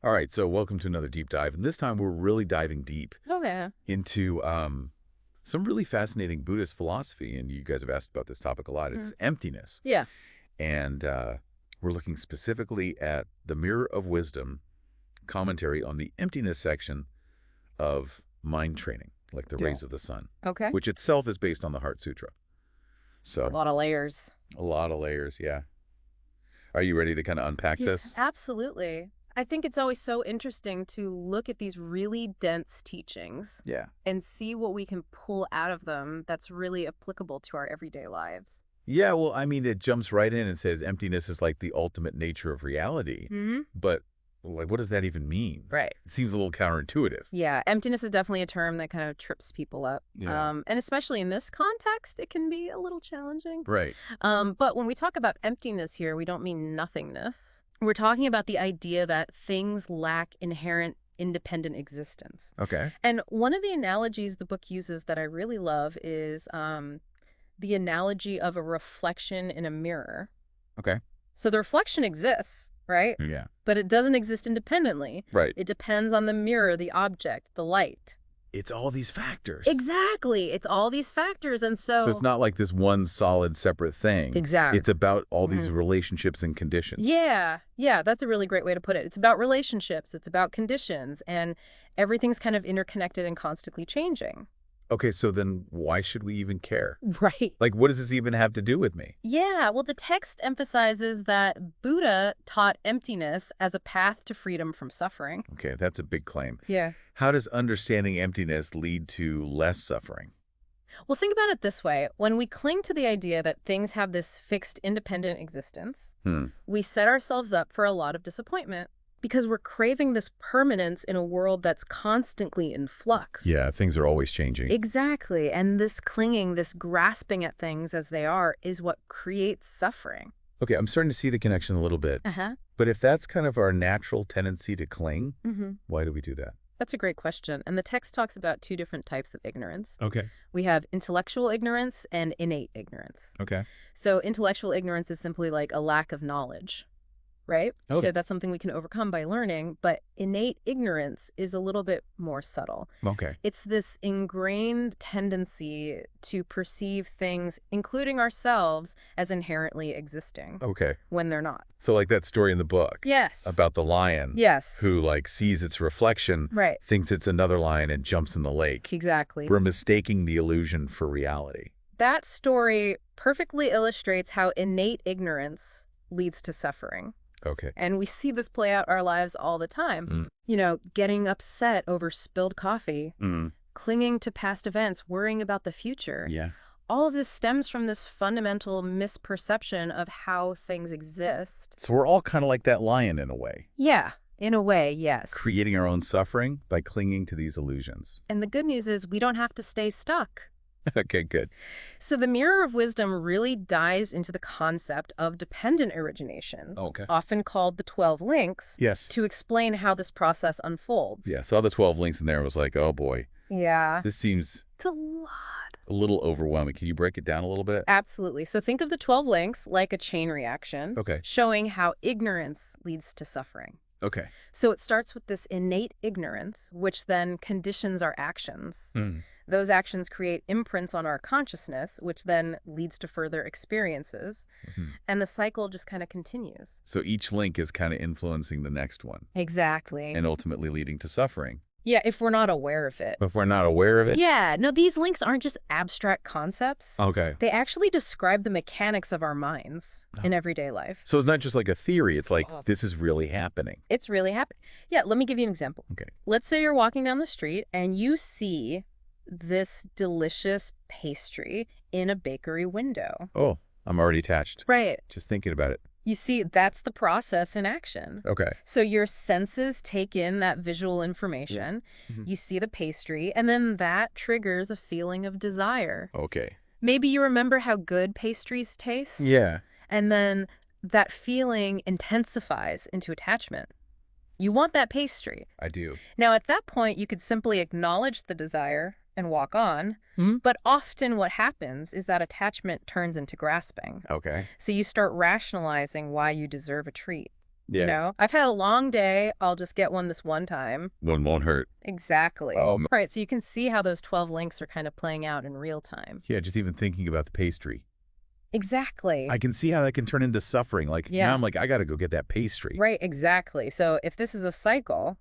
All right, so welcome to another deep dive. And this time we're really diving deep Oh, yeah. into some really fascinating Buddhist philosophy. And you guys have asked about this topic a lot. It's emptiness. Yeah. And we're looking specifically at the Mirror of Wisdom commentary on the emptiness section of mind training, like the rays of the sun, Okay. which itself is based on the Heart Sutra. So A lot of layers. a lot of layers, yeah. Are you ready to kind of unpack this? Absolutely. I think it's always so interesting to look at these really dense teachings Yeah. and see what we can pull out of them that's really applicable to our everyday lives. Yeah, well, I mean, it jumps right in and says emptiness is like the ultimate nature of reality. But like, what does that even mean? Right. It seems a little counterintuitive. Yeah, emptiness is definitely a term that kind of trips people up. Yeah. And especially in this context, it can be a little challenging. Right. But when we talk about emptiness here, we don't mean nothingness. We're talking about the idea that things lack inherent independent existence. Okay. And one of the analogies the book uses that I really love is the analogy of a reflection in a mirror. Okay. So the reflection exists, right? Yeah. But it doesn't exist independently. Right. It depends on the mirror, the object, the light. It's all these factors. Exactly. It's all these factors. And so So it's not like this one solid separate thing. Exactly. It's about all these relationships and conditions. Yeah, that's a really great way to put it. It's about relationships, it's about conditions, and everything's kind of interconnected and constantly changing. Okay, so then why should we even care? Right. Like, what does this even have to do with me? Yeah, well, the text emphasizes that Buddha taught emptiness as a path to freedom from suffering. Okay, that's a big claim. Yeah. How does understanding emptiness lead to less suffering? Well, think about it this way. When we cling to the idea that things have this fixed, independent existence, we set ourselves up for a lot of disappointment because we're craving this permanence in a world that's constantly in flux. Yeah, things are always changing. Exactly. And this clinging, this grasping at things as they are is what creates suffering. Okay, I'm starting to see the connection a little bit. Uh-huh. But if that's kind of our natural tendency to cling, Mm-hmm. why do we do that? That's a great question. And the text talks about two different types of ignorance. Okay. We have intellectual ignorance and innate ignorance. Okay. So intellectual ignorance is simply like a lack of knowledge, right? Okay. So that's something we can overcome by learning. But innate ignorance is a little bit more subtle. Okay. It's this ingrained tendency to perceive things, including ourselves, as inherently existing Okay. when they're not. So like that story in the book. Yes. About the lion. Yes. Who like sees its reflection, Right. thinks it's another lion and jumps in the lake. Exactly. We're mistaking the illusion for reality. That story perfectly illustrates how innate ignorance leads to suffering. Okay. And we see this play out our lives all the time. You know, getting upset over spilled coffee, clinging to past events, worrying about the future. Yeah. All of this stems from this fundamental misperception of how things exist. So we're all kind of like that lion in a way. Yeah, in a way, yes. Creating our own suffering by clinging to these illusions. And the good news is we don't have to stay stuck. Okay, good. So the Mirror of Wisdom really dives into the concept of dependent origination, Okay. often called the 12 links, Yes. to explain how this process unfolds. Yeah, saw the 12 links in there and was like, oh boy, Yeah. this seems It's a lot. a little overwhelming. Can you break it down a little bit? Absolutely. So think of the 12 links like a chain reaction, Okay. showing how ignorance leads to suffering. Okay. So it starts with this innate ignorance, which then conditions our actions. Those actions create imprints on our consciousness, which then leads to further experiences. And the cycle just kind of continues. So each link is kind of influencing the next one Exactly. and ultimately leading to suffering. Yeah, if we're not aware of it. But if we're not aware of it? Yeah, no, these links aren't just abstract concepts. Okay. They actually describe the mechanics of our minds in everyday life. So it's not just like a theory. It's like, this is really happening. It's really happening. Yeah, let me give you an example. Okay. Let's say you're walking down the street and you see this delicious pastry in a bakery window. Oh, I'm already attached. Right. Just thinking about it. You see, that's the process in action. Okay. So your senses take in that visual information, you see the pastry, and then that triggers a feeling of desire. Okay. Maybe you remember how good pastries taste. Yeah. And then that feeling intensifies into attachment. You want that pastry. I do. Now, at that point, you could simply acknowledge the desire and walk on. But often what happens is that attachment turns into grasping. Okay. So you start rationalizing why you deserve a treat. Yeah. You know, I've had a long day. I'll just get one this one time. One won't hurt. Exactly. Oh. Right. So you can see how those 12 links are kind of playing out in real time. Yeah, just even thinking about the pastry. Exactly. I can see how that can turn into suffering. Like, now I'm like, I got to go get that pastry. Right. Exactly. So if this is a cycle,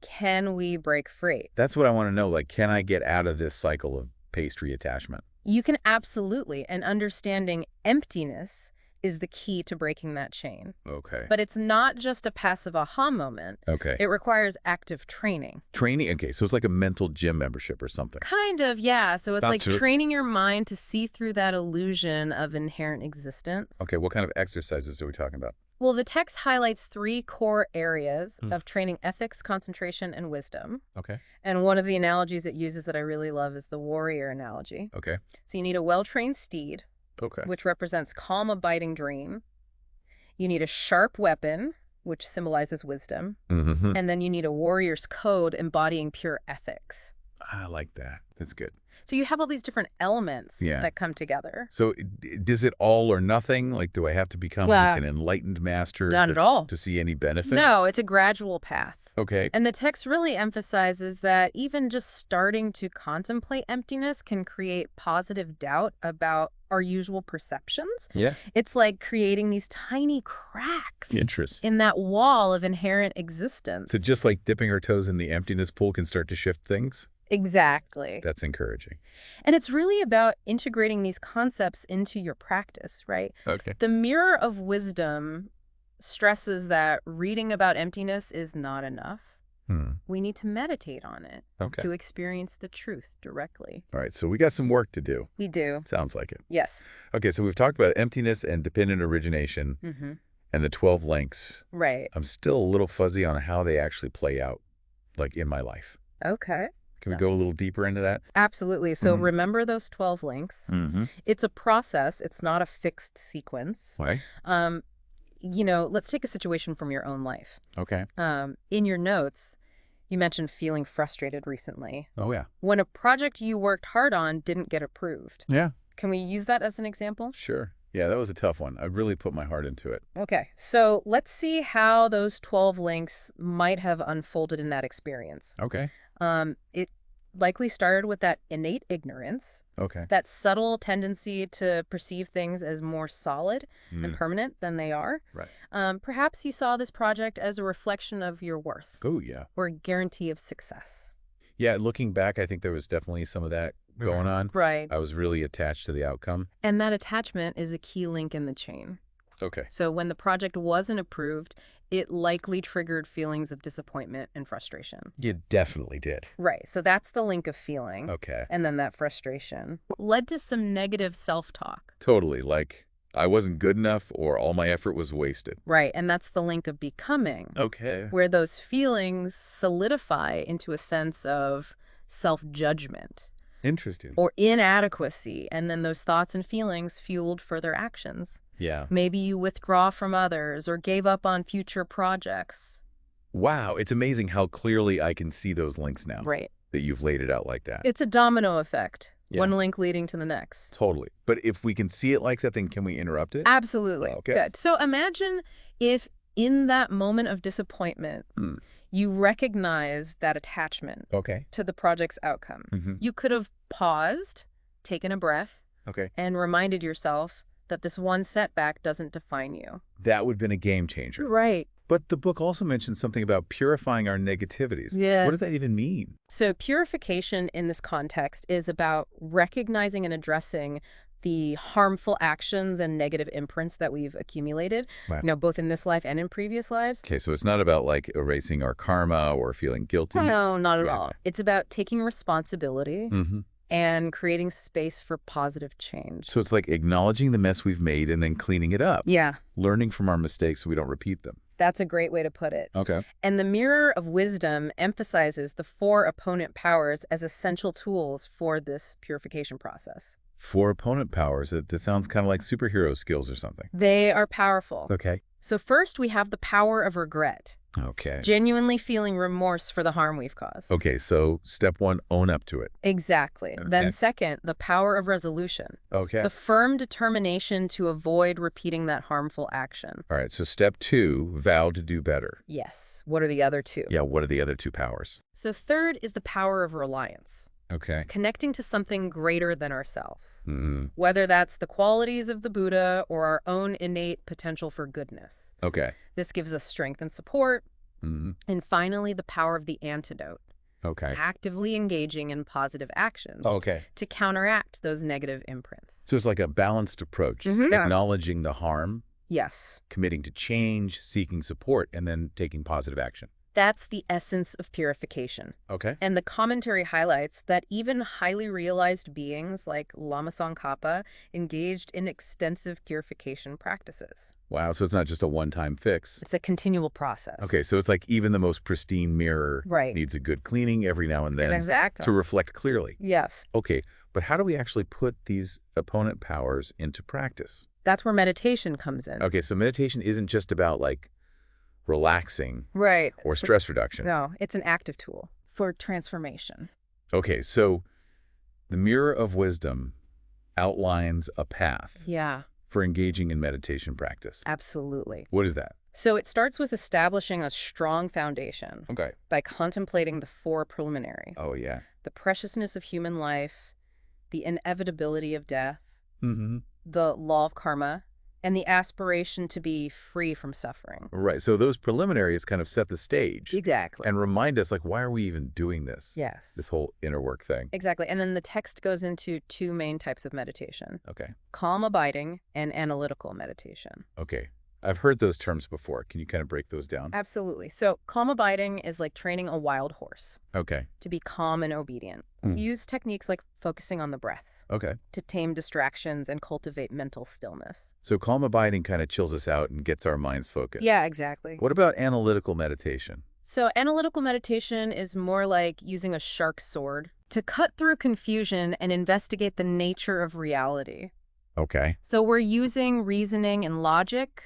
can we break free? That's what I want to know. Like, can I get out of this cycle of pastry attachment? You can absolutely. And understanding emptiness is the key to breaking that chain. Okay. But it's not just a passive aha moment. Okay. It requires active training. Training? Okay, so it's like a mental gym membership or something. Kind of, yeah. So it's Not like to- training your mind to see through that illusion of inherent existence. Okay, what kind of exercises are we talking about? Well, the text highlights 3 core areas of training: ethics, concentration, and wisdom. Okay. And one of the analogies it uses that I really love is the warrior analogy. Okay. So you need a well-trained steed, Okay. which represents calm, abiding dream. You need a sharp weapon, which symbolizes wisdom. Mm-hmm. And then you need a warrior's code embodying pure ethics. I like that. That's good. So you have all these different elements that come together. So does it all or nothing? Like, do I have to become like an enlightened master Not at all. to see any benefit? No, it's a gradual path. Okay. And the text really emphasizes that even just starting to contemplate emptiness can create positive doubt about our usual perceptions. Yeah. It's like creating these tiny cracks Interesting. in that wall of inherent existence. So just like dipping our toes in the emptiness pool can start to shift things? Exactly. That's encouraging. And it's really about integrating these concepts into your practice, right? Okay. The mirror of wisdom stresses that reading about emptiness is not enough. We need to meditate on it to experience the truth directly. All right, so we got some work to do. We do. Sounds like it. Yes. Okay, so we've talked about emptiness and dependent origination and the 12 links. Right. I'm still a little fuzzy on how they actually play out, like in my life. Okay. Can we go a little deeper into that? Absolutely. So remember those 12 links. It's a process. It's not a fixed sequence. Why? You know, let's take a situation from your own life. Okay. In your notes, you mentioned feeling frustrated recently. Oh, yeah. When a project you worked hard on didn't get approved. Yeah. Can we use that as an example? Sure. Yeah, that was a tough one. I really put my heart into it. Okay, so let's see how those 12 links might have unfolded in that experience. Okay. It likely started with that innate ignorance, Okay. that subtle tendency to perceive things as more solid and permanent than they are. Right. Perhaps you saw this project as a reflection of your worth. Oh, yeah. Or a guarantee of success. Yeah, looking back, I think there was definitely some of that going on. Right. I was really attached to the outcome. And that attachment is a key link in the chain. Okay. So when the project wasn't approved, it likely triggered feelings of disappointment and frustration. You definitely did. Right. So that's the link of feeling. Okay. And then that frustration led to some negative self-talk. Totally. Like, I wasn't good enough or all my effort was wasted. Right. And that's the link of becoming. Okay. Where those feelings solidify into a sense of self-judgment. Interesting. Or inadequacy. And then those thoughts and feelings fueled further actions. Yeah. Maybe you withdraw from others or gave up on future projects. Wow. It's amazing how clearly I can see those links now. Right. That you've laid it out like that. It's a domino effect. Yeah. One link leading to the next. Totally. But if we can see it like that, then can we interrupt it? Absolutely. Okay. Good. So imagine if in that moment of disappointment, you recognize that attachment to the project's outcome. You could have paused, taken a breath, and reminded yourself that this one setback doesn't define you. That would have been a game changer. Right. But the book also mentions something about purifying our negativities. Yeah. What does that even mean? So purification in this context is about recognizing and addressing the harmful actions and negative imprints that we've accumulated, Wow. you know, both in this life and in previous lives. Okay, so it's not about like erasing our karma or feeling guilty. No, not at Yeah. all. It's about taking responsibility and creating space for positive change. So it's like acknowledging the mess we've made and then cleaning it up. Yeah, Learning from our mistakes so we don't repeat them. that's a great way to put it. Okay. And the mirror of wisdom emphasizes the 4 opponent powers as essential tools for this purification process. 4 opponent powers. That sounds kind of like superhero skills or something. They are powerful. Okay. So first, we have the power of regret. Okay. Genuinely feeling remorse for the harm we've caused. Okay, so step one, own up to it. Exactly. Then second, the power of resolution. Okay. The firm determination to avoid repeating that harmful action. All right, so step two, vow to do better. Yes. What are the other two? Yeah, what are the other two powers? So third is the power of reliance. Okay. Connecting to something greater than ourselves. Mm-hmm. Whether that's the qualities of the Buddha or our own innate potential for goodness. Okay. This gives us strength and support. Mm-hmm. And finally, the power of the antidote. Okay. Actively engaging in positive actions Okay. to counteract those negative imprints. So it's like a balanced approach, Mhm. acknowledging the harm, Yes. committing to change, seeking support, and then taking positive action. That's the essence of purification. Okay. And the commentary highlights that even highly realized beings like Lama Tsongkhapa engaged in extensive purification practices. Wow, so it's not just a one-time fix. It's a continual process. Okay, so it's like even the most pristine mirror Right. needs a good cleaning every now and then Exactly. to reflect clearly. Yes. Okay, but how do we actually put these opponent powers into practice? That's where meditation comes in. Okay, so meditation isn't just about like relaxing Right. or stress reduction. No, it's an active tool for transformation. Okay, so the Mirror of Wisdom outlines a path Yeah, for engaging in meditation practice. absolutely. What is that? So it starts with establishing a strong foundation Okay. by contemplating the four preliminaries. Oh, yeah. The preciousness of human life, the inevitability of death, Mm-hmm. the law of karma, and the aspiration to be free from suffering. Right, so those preliminaries kind of set the stage Exactly. and remind us, like, why are we even doing this? Yes. This whole inner work thing. Exactly. And then the text goes into two main types of meditation: Okay. calm abiding and analytical meditation. Okay. I've heard those terms before. Can you kind of break those down? Absolutely. So calm abiding is like training a wild horse Okay. to be calm and obedient. Use techniques like focusing on the breath Okay. to tame distractions and cultivate mental stillness. So calm abiding kind of chills us out and gets our minds focused. Yeah, exactly. What about analytical meditation? So analytical meditation is more like using a sharp sword to cut through confusion and investigate the nature of reality. Okay. So we're using reasoning and logic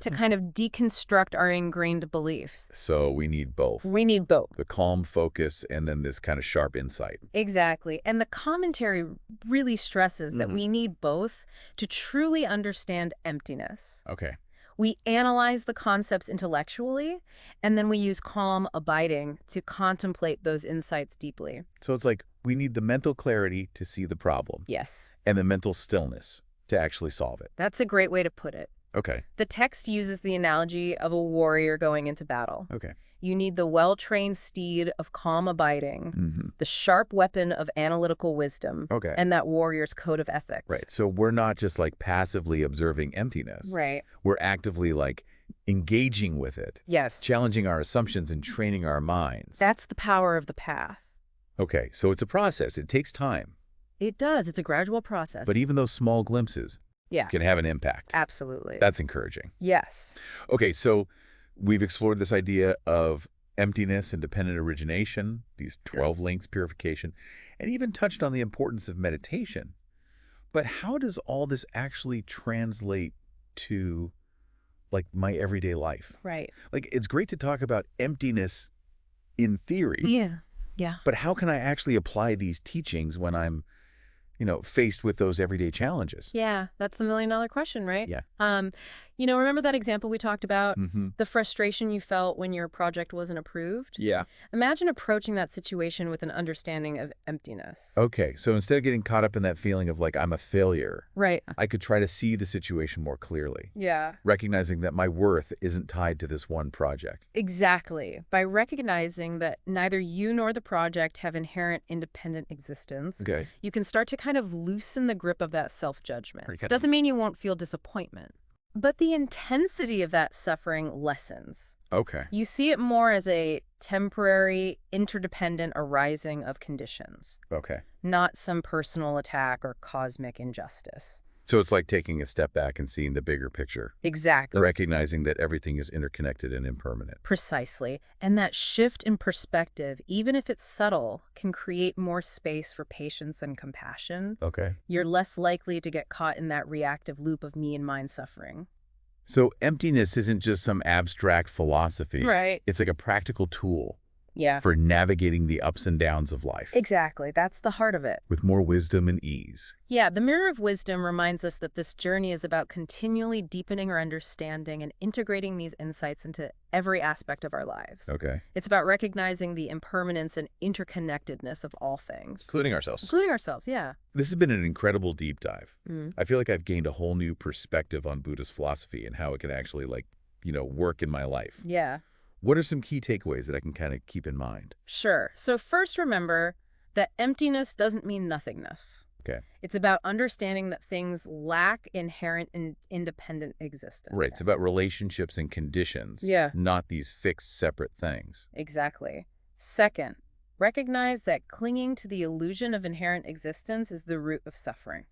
to kind of deconstruct our ingrained beliefs. So we need both. We need both. The calm focus and then this kind of sharp insight. Exactly. And the commentary really stresses that we need both to truly understand emptiness. Okay. We analyze the concepts intellectually, and then we use calm abiding to contemplate those insights deeply. So it's like we need the mental clarity to see the problem Yes, and the mental stillness to actually solve it. that's a great way to put it. Okay. The text uses the analogy of a warrior going into battle. Okay. You need the well-trained steed of calm abiding, Mm-hmm. the sharp weapon of analytical wisdom, Okay. and that warrior's code of ethics. Right. So we're not just like passively observing emptiness. Right. We're actively like engaging with it, Yes. challenging our assumptions and training our minds. That's the power of the path. Okay. So it's a process. It takes time. It does. It's a gradual process. But even those small glimpses yeah, can have an impact. absolutely. That's encouraging. Yes. Okay. So we've explored this idea of emptiness and dependent origination, these 12 links, purification, and even touched on the importance of meditation. But how does all this actually translate to like my everyday life? Right. Like it's great to talk about emptiness in theory, Yeah. but how can I actually apply these teachings when I'm, faced with those everyday challenges? Yeah. That's the million-dollar question, right? Yeah. Remember that example we talked about? Mm-hmm. The frustration you felt when your project wasn't approved? Yeah. Imagine approaching that situation with an understanding of emptiness. Okay. So instead of getting caught up in that feeling of like I'm a failure, Right. I could try to see the situation more clearly, Yeah. recognizing that my worth isn't tied to this one project. Exactly. By recognizing that neither you nor the project have inherent independent existence, Okay. you can start to kind of loosen the grip of that self-judgment. Pretty good. Doesn't mean you won't feel disappointment, but the intensity of that suffering lessens. Okay. You see it more as a temporary, interdependent arising of conditions, Okay. not some personal attack or cosmic injustice. So it's like taking a step back and seeing the bigger picture, Exactly. recognizing that everything is interconnected and impermanent. Precisely. And that shift in perspective, even if it's subtle, can create more space for patience and compassion. Okay. You're less likely to get caught in that reactive loop of me and mine suffering. So emptiness isn't just some abstract philosophy. Right. It's like a practical tool Yeah. for navigating the ups and downs of life Exactly. That's the heart of it. with more wisdom and ease. Yeah, the Mirror of Wisdom reminds us that this journey is about continually deepening our understanding and integrating these insights into every aspect of our lives. Okay. It's about recognizing the impermanence and interconnectedness of all things. Including ourselves. Including ourselves, yeah. This has been an incredible deep dive. Mm. I feel like I've gained a whole new perspective on Buddhist philosophy and how it can actually, work in my life. Yeah. What are some key takeaways that I can kind of keep in mind? Sure. So first remember that emptiness doesn't mean nothingness. Okay. It's about understanding that things lack inherent and independent existence. Right. It's about relationships and conditions, Yeah. not these fixed, separate things. Exactly. Second, recognize that clinging to the illusion of inherent existence is the root of suffering.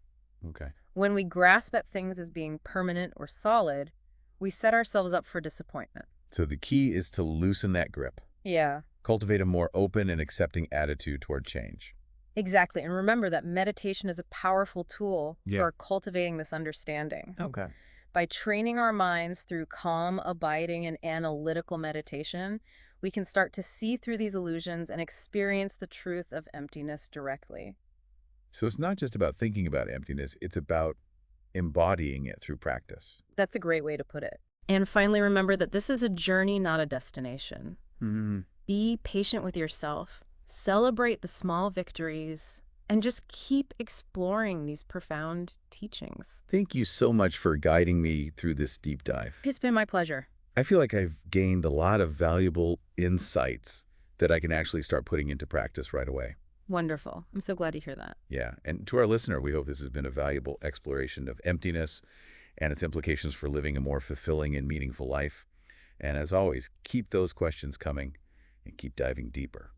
Okay. When we grasp at things as being permanent or solid, we set ourselves up for disappointment. So the key is to loosen that grip. Yeah. Cultivate a more open and accepting attitude toward change. Exactly. And remember that meditation is a powerful tool Yeah. for cultivating this understanding. Okay. By training our minds through calm, abiding, and analytical meditation, we can start to see through these illusions and experience the truth of emptiness directly. So it's not just about thinking about emptiness, it's about embodying it through practice. That's a great way to put it. And finally, remember that this is a journey, not a destination. Mm-hmm. Be patient with yourself, celebrate the small victories, and just keep exploring these profound teachings. Thank you so much for guiding me through this deep dive. It's been my pleasure. I feel like I've gained a lot of valuable insights that I can actually start putting into practice right away. Wonderful. I'm so glad to hear that. Yeah, and to our listener, we hope this has been a valuable exploration of emptiness and its implications for living a more fulfilling and meaningful life. And as always, keep those questions coming and keep diving deeper.